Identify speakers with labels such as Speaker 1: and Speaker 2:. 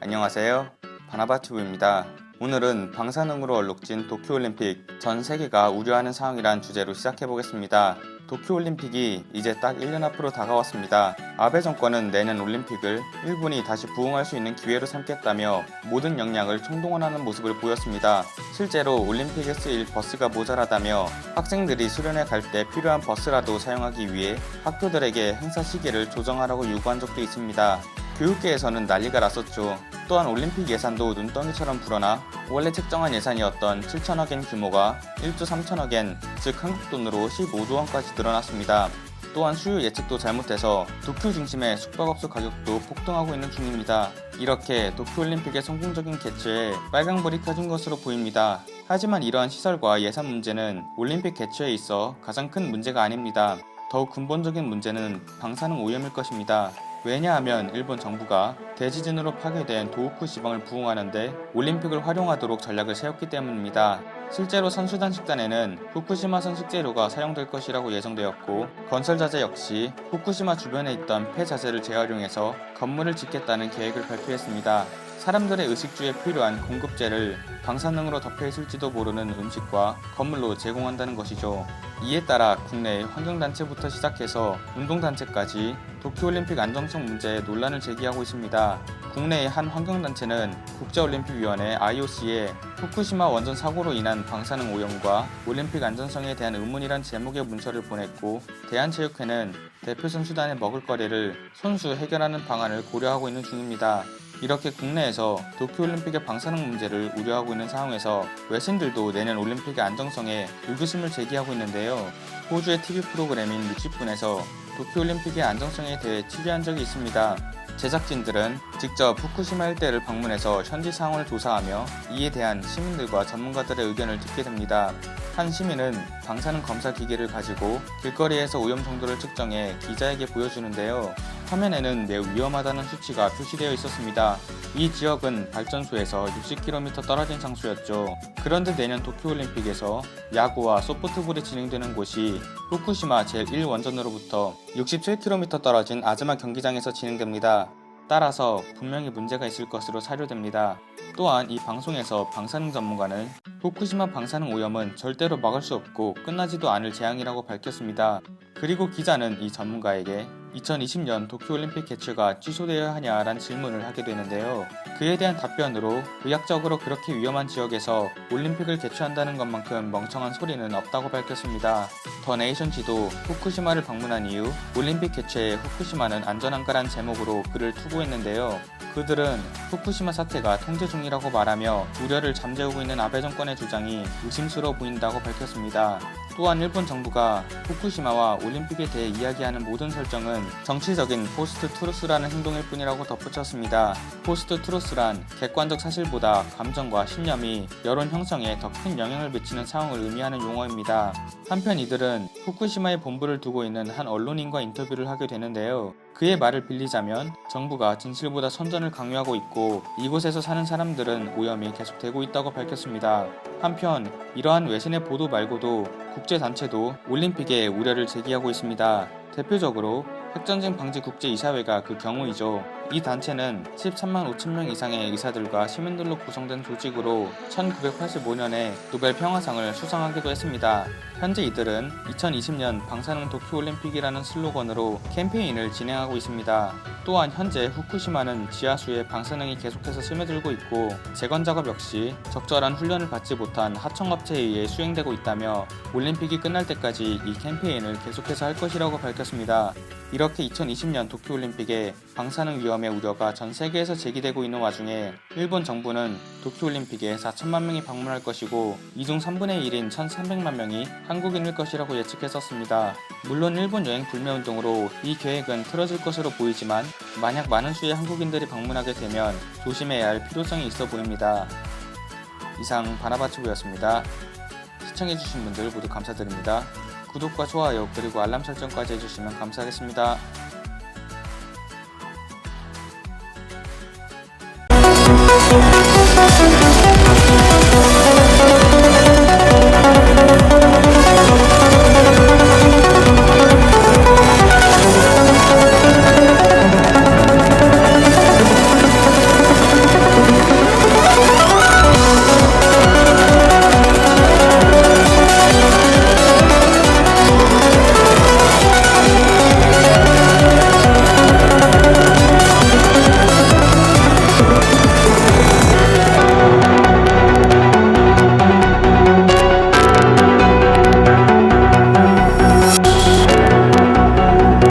Speaker 1: 안녕하세요. 바나바튜브입니다. 오늘은 방사능으로 얼룩진 도쿄올림픽, 전 세계가 우려하는 상황이란 주제로 시작해보겠습니다. 도쿄올림픽이 이제 딱 1년 앞으로 다가왔습니다. 아베 정권은 내년 올림픽을 일본이 다시 부흥할 수 있는 기회로 삼겠다며 모든 역량을 총동원하는 모습을 보였습니다. 실제로 올림픽에 쓰일 버스가 모자라다며 학생들이 수련회 갈 때 필요한 버스라도 사용하기 위해 학교들에게 행사 시기를 조정하라고 요구한 적도 있습니다. 교육계에서는 난리가 났었죠. 또한 올림픽 예산도 눈덩이처럼 불어나 원래 책정한 예산이었던 7천억엔 규모가 1조 3천억엔, 즉 한국 돈으로 15조 원까지 늘어났습니다. 또한 수요 예측도 잘못돼서 도쿄 중심의 숙박업소 가격도 폭등하고 있는 중입니다. 이렇게 도쿄올림픽의 성공적인 개최에 빨강불이 켜진 것으로 보입니다. 하지만 이러한 시설과 예산 문제는 올림픽 개최에 있어 가장 큰 문제가 아닙니다. 더욱 근본적인 문제는 방사능 오염일 것입니다. 왜냐하면 일본 정부가 대지진으로 파괴된 도호쿠 지방을 부흥하는데 올림픽을 활용하도록 전략을 세웠기 때문입니다. 실제로 선수단 식단에는 후쿠시마산 식재료가 사용될 것이라고 예정되었고, 건설자재 역시 후쿠시마 주변에 있던 폐자재를 재활용해서 건물을 짓겠다는 계획을 발표했습니다. 사람들의 의식주에 필요한 공급재를 방사능으로 덮여 있을지도 모르는 음식과 건물로 제공한다는 것이죠. 이에 따라 국내 환경단체부터 시작해서 운동단체까지 도쿄올림픽 안정성 문제에 논란을 제기하고 있습니다. 국내의 한 환경단체는 국제올림픽위원회 IOC에 후쿠시마 원전 사고로 인한 방사능 오염과 올림픽 안전성에 대한 의문이란 제목의 문서를 보냈고, 대한체육회는 대표 선수단의 먹을거리를 손수 해결하는 방안을 고려하고 있는 중입니다. 이렇게 국내에서 도쿄올림픽의 방사능 문제를 우려하고 있는 상황에서 외신들도 내년 올림픽의 안정성에 의구심을 제기하고 있는데요. 호주의 TV 프로그램인 60분에서 도쿄올림픽의 안정성에 대해 취재한 적이 있습니다. 제작진들은 직접 후쿠시마 일대를 방문해서 현지 상황을 조사하며 이에 대한 시민들과 전문가들의 의견을 듣게 됩니다. 한 시민은 방사능 검사 기기를 가지고 길거리에서 오염 정도를 측정해 기자에게 보여주는데요. 화면에는 매우 위험하다는 수치가 표시되어 있었습니다. 이 지역은 발전소에서 60km 떨어진 장소였죠. 그런데 내년 도쿄올림픽에서 야구와 소프트볼이 진행되는 곳이 후쿠시마 제1원전으로부터 67km 떨어진 아즈마 경기장에서 진행됩니다. 따라서 분명히 문제가 있을 것으로 사료됩니다. 또한 이 방송에서 방사능 전문가는 후쿠시마 방사능 오염은 절대로 막을 수 없고 끝나지도 않을 재앙이라고 밝혔습니다. 그리고 기자는 이 전문가에게 2020년 도쿄올림픽 개최가 취소되어야 하냐라는 질문을 하게 되는데요. 그에 대한 답변으로 의학적으로 그렇게 위험한 지역에서 올림픽을 개최한다는 것만큼 멍청한 소리는 없다고 밝혔습니다. 더 네이션지도 후쿠시마를 방문한 이후 올림픽 개최에 후쿠시마는 안전한가란 제목으로 글을 투고했는데요. 그들은 후쿠시마 사태가 통제 중이라고 말하며 우려를 잠재우고 있는 아베 정권의 주장이 의심스러워 보인다고 밝혔습니다. 또한 일본 정부가 후쿠시마와 올림픽에 대해 이야기하는 모든 설정은 정치적인 포스트 트루스라는 행동일 뿐이라고 덧붙였습니다. 포스트 트루스란 객관적 사실보다 감정과 신념이 여론 형성에 더 큰 영향을 미치는 상황을 의미하는 용어입니다. 한편 이들은 후쿠시마에 본부를 두고 있는 한 언론인과 인터뷰를 하게 되는데요. 그의 말을 빌리자면 정부가 진실보다 선전을 강요하고 있고 이곳에서 사는 사람들은 오염이 계속되고 있다고 밝혔습니다. 한편 이러한 외신의 보도 말고도 국제단체도 올림픽에 우려를 제기하고 있습니다. 대표적으로 핵전쟁 방지 국제이사회가 그 경우이죠. 이 단체는 13만 5천 명 이상의 의사들과 시민들로 구성된 조직으로 1985년에 노벨 평화상을 수상하기도 했습니다. 현재 이들은 2020년 방사능 도쿄올림픽이라는 슬로건으로 캠페인을 진행하고 있습니다. 또한 현재 후쿠시마는 지하수에 방사능이 계속해서 스며들고 있고 재건 작업 역시 적절한 훈련을 받지 못한 하청업체에 의해 수행되고 있다며 올림픽이 끝날 때까지 이 캠페인을 계속해서 할 것이라고 밝혔습니다. 이렇게 2020년 도쿄올림픽에 방사능 위험의 우려가 전 세계에서 제기되고 있는 와중에 일본 정부는 도쿄올림픽에 4천만 명이 방문할 것이고 이 중 3분의 1인 1,300만 명이 한국인일 것이라고 예측했었습니다. 물론 일본 여행 불매 운동으로 이 계획은 틀어질 것으로 보이지만 만약 많은 수의 한국인들이 방문하게 되면 조심해야 할 필요성이 있어 보입니다. 이상 바나바튜브였습니다. 시청해주신 분들 모두 감사드립니다. 구독과 좋아요 그리고 알람 설정까지 해주시면 감사하겠습니다.